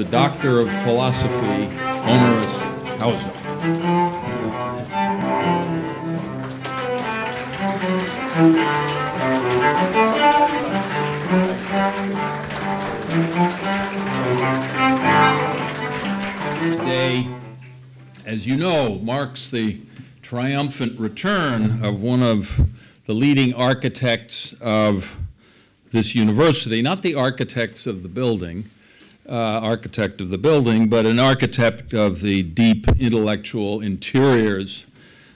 the Doctor of Philosophy, honoris causa. Today, as you know, marks the triumphant return of one of the leading architects of this university, not the architect of the building, but an architect of the deep intellectual interiors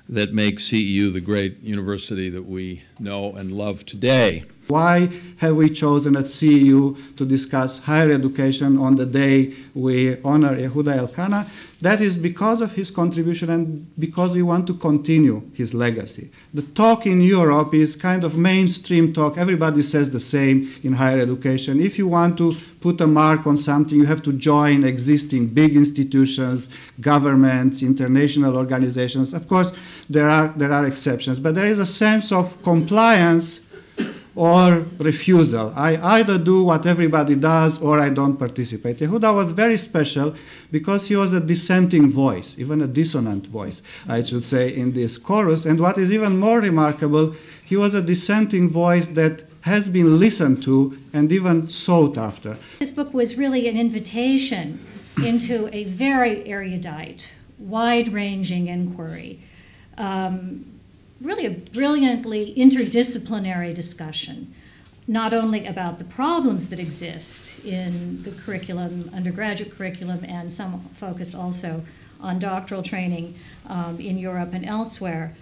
that make CEU the great university that we know and love today. Why have we chosen at CEU to discuss higher education on the day we honor Yehuda Elkana? That is because of his contribution and because we want to continue his legacy. The talk in Europe is kind of mainstream talk. Everybody says the same in higher education. If you want to put a mark on something, you have to join existing big institutions, governments, international organizations. Of course, there are exceptions, but there is a sense of compliance or refusal. I either do what everybody does or I don't participate. Yehuda was very special because he was a dissenting voice, even a dissonant voice, I should say, in this chorus. And what is even more remarkable, he was a dissenting voice that has been listened to and even sought after. This book was really an invitation into a very erudite, wide-ranging inquiry. Really a brilliantly interdisciplinary discussion, not only about the problems that exist in the curriculum, undergraduate curriculum, and some focus also on doctoral training in Europe and elsewhere,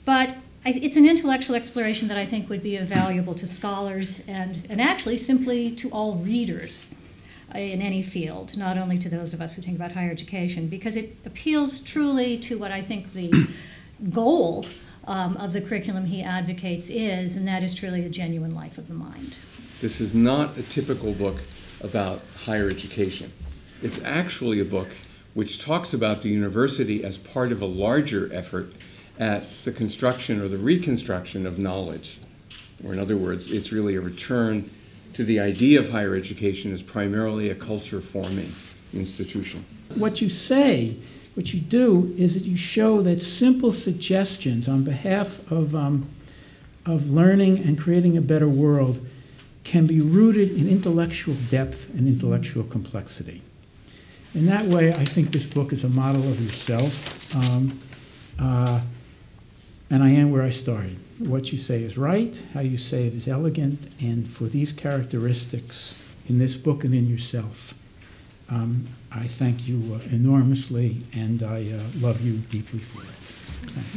but it's an intellectual exploration that I think would be valuable to scholars and actually simply to all readers in any field, not only to those of us who think about higher education, because it appeals truly to what I think the goal of the curriculum he advocates is, and that is truly a genuine life of the mind. This is not a typical book about higher education. It's actually a book which talks about the university as part of a larger effort at the construction or the reconstruction of knowledge. Or in other words, it's really a return to the idea of higher education as primarily a culture-forming institution. What you say, what you do is that you show that simple suggestions on behalf of learning and creating a better world can be rooted in intellectual depth and intellectual complexity. In that way, I think this book is a model of yourself, and I am where I started. What you say is right, how you say it is elegant, and for these characteristics in this book and in yourself, I thank you enormously, and I love you deeply for it. Thank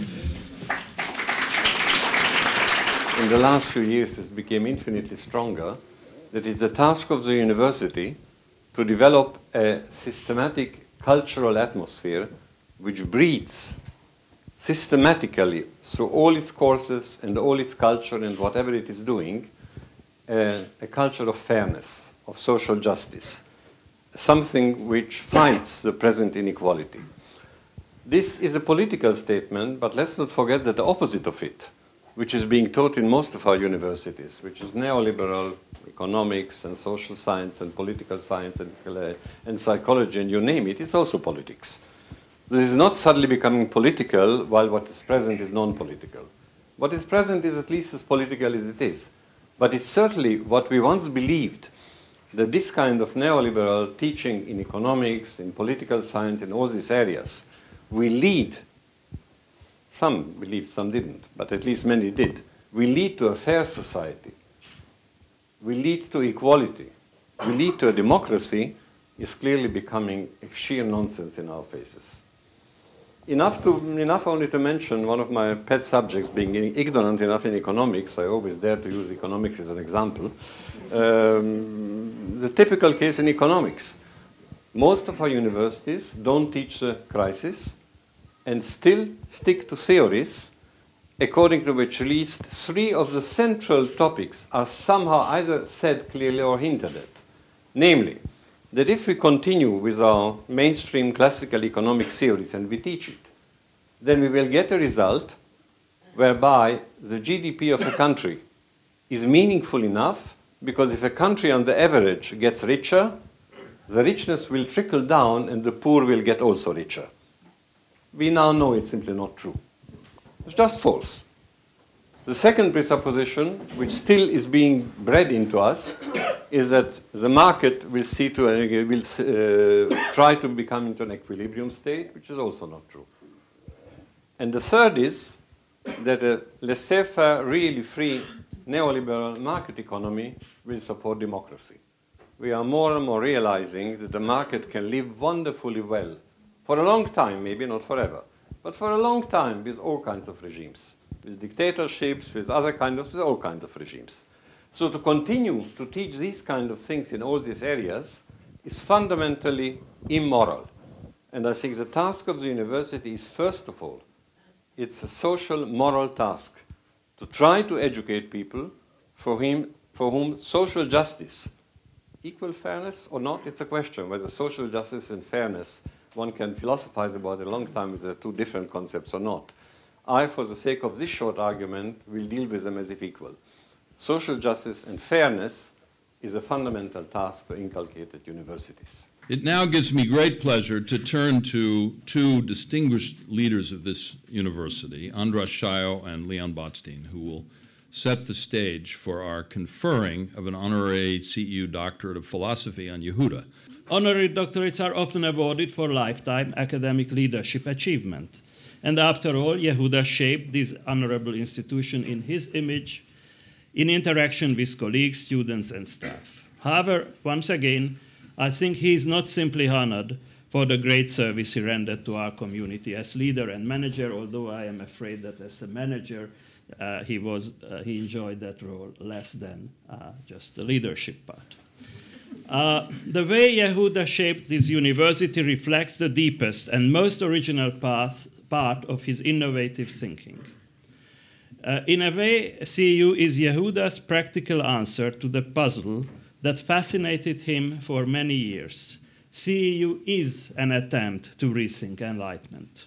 you. In the last few years, this became infinitely stronger, that it's the task of the university to develop a systematic cultural atmosphere which breeds systematically through all its courses and all its culture and whatever it is doing, a culture of fairness, of social justice, something which fights the present inequality. This is a political statement, but let's not forget that the opposite of it, which is being taught in most of our universities, which is neoliberal economics and social science and political science and psychology, and you name it, it's also politics. This is not suddenly becoming political while what is present is non-political. What is present is at least as political as it is. But it's certainly what we once believed, that this kind of neoliberal teaching in economics, in political science, in all these areas, will lead, some believed, some didn't, but at least many did, will lead to a fair society, will lead to equality, will lead to a democracy, is clearly becoming a sheer nonsense in our faces. Enough only to mention one of my pet subjects, being ignorant enough in economics, I always dare to use economics as an example. The typical case in economics. Most of our universities don't teach the crisis and still stick to theories according to which at least 3 of the central topics are somehow either said clearly or hinted at. Namely, that if we continue with our mainstream classical economic theories and we teach it, then we will get a result whereby the GDP of a country is meaningful enough, because if a country on the average gets richer, the richness will trickle down and the poor will get also richer. We now know it's simply not true. It's just false. The second presupposition, which still is being bred into us, is that the market will try to become into an equilibrium state, which is also not true. And the third is that a laissez-faire, really free neoliberal market economy will support democracy. We are more and more realizing that the market can live wonderfully well for a long time, maybe not forever, but for a long time with all kinds of regimes, with dictatorships, with all kinds of regimes. So to continue to teach these kind of things in all these areas is fundamentally immoral. And I think the task of the university is, first of all, it's a social moral task to try to educate people for whom social justice, equal fairness or not, it's a question whether social justice and fairness, one can philosophize about it a long time, whether they're two different concepts or not. I, for the sake of this short argument, will deal with them as if equal. Social justice and fairness is a fundamental task to inculcate at universities. It now gives me great pleasure to turn to two distinguished leaders of this university, Andras Shayo and Leon Botstein, who will set the stage for our conferring of an honorary CEU doctorate of philosophy on Yehuda. Honorary doctorates are often awarded for lifetime academic leadership achievement. And after all, Yehuda shaped this honorable institution in his image, in interaction with colleagues, students, and staff. However, once again, I think he is not simply honored for the great service he rendered to our community as leader and manager, although I am afraid that as a manager, he enjoyed that role less than just the leadership part. The way Yehuda shaped this university reflects the deepest and most original part of his innovative thinking. In a way, CEU is Yehuda's practical answer to the puzzle that fascinated him for many years. CEU is an attempt to rethink enlightenment.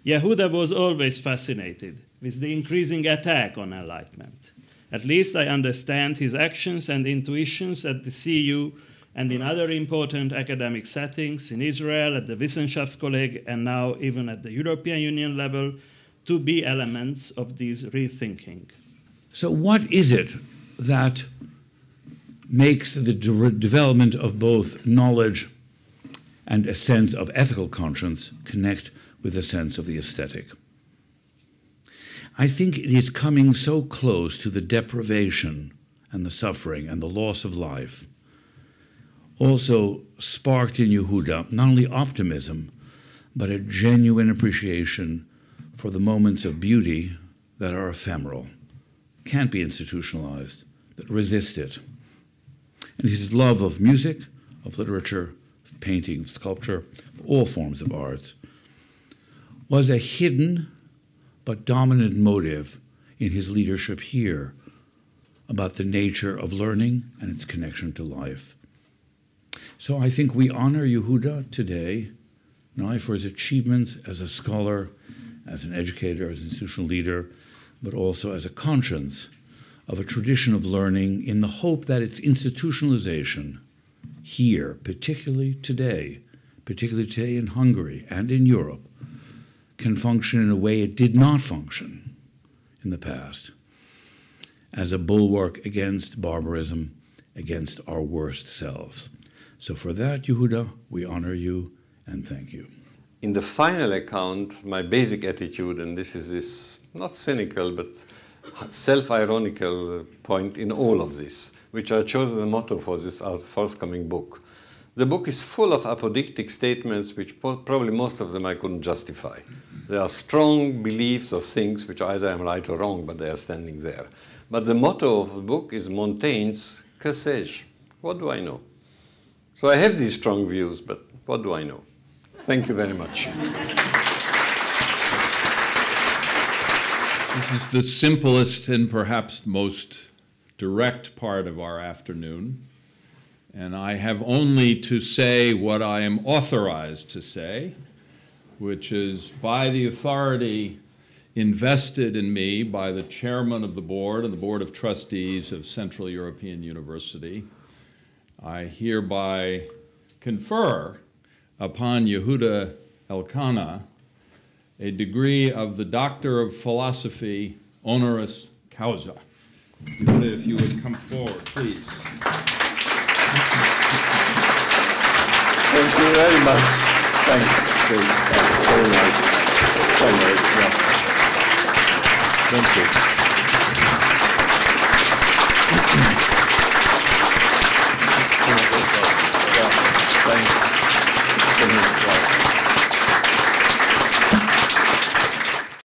Yehuda was always fascinated with the increasing attack on enlightenment. At least I understand his actions and intuitions at the CEU and in other important academic settings, in Israel, at the Wissenschaftskolleg, and now even at the European Union level, to be elements of this rethinking. So what is it that makes the development of both knowledge and a sense of ethical conscience connect with a sense of the aesthetic? I think it is coming so close to the deprivation and the suffering and the loss of life, also sparked in Yehuda not only optimism, but a genuine appreciation for the moments of beauty that are ephemeral, can't be institutionalized, that resist it. And his love of music, of literature, of painting, of sculpture, of all forms of arts, was a hidden but dominant motive in his leadership here about the nature of learning and its connection to life. So I think we honor Yehuda today, not only for his achievements as a scholar, as an educator, as an institutional leader, but also as a conscience of a tradition of learning in the hope that its institutionalization here, particularly today in Hungary and in Europe, can function in a way it did not function in the past, as a bulwark against barbarism, against our worst selves. So for that, Yehuda, we honor you and thank you. In the final account, my basic attitude, and this is this not cynical but self-ironical point in all of this, which I chose as a motto for this forthcoming book. The book is full of apodictic statements which probably most of them I couldn't justify. There are strong beliefs of things which either I'm right or wrong, but they are standing there. But the motto of the book is Montaigne's "Que sais-je?" What do I know? So I have these strong views, but what do I know? Thank you very much. This is the simplest and perhaps most direct part of our afternoon, and I have only to say what I am authorized to say, which is by the authority invested in me by the chairman of the board and the board of trustees of Central European University, I hereby confer upon Yehuda Elkana a degree of the Doctor of Philosophy honoris causa. Yehuda, if you would come forward, please. Thank you very much. Thanks. Very nice. Very nice. Yeah. Thank you.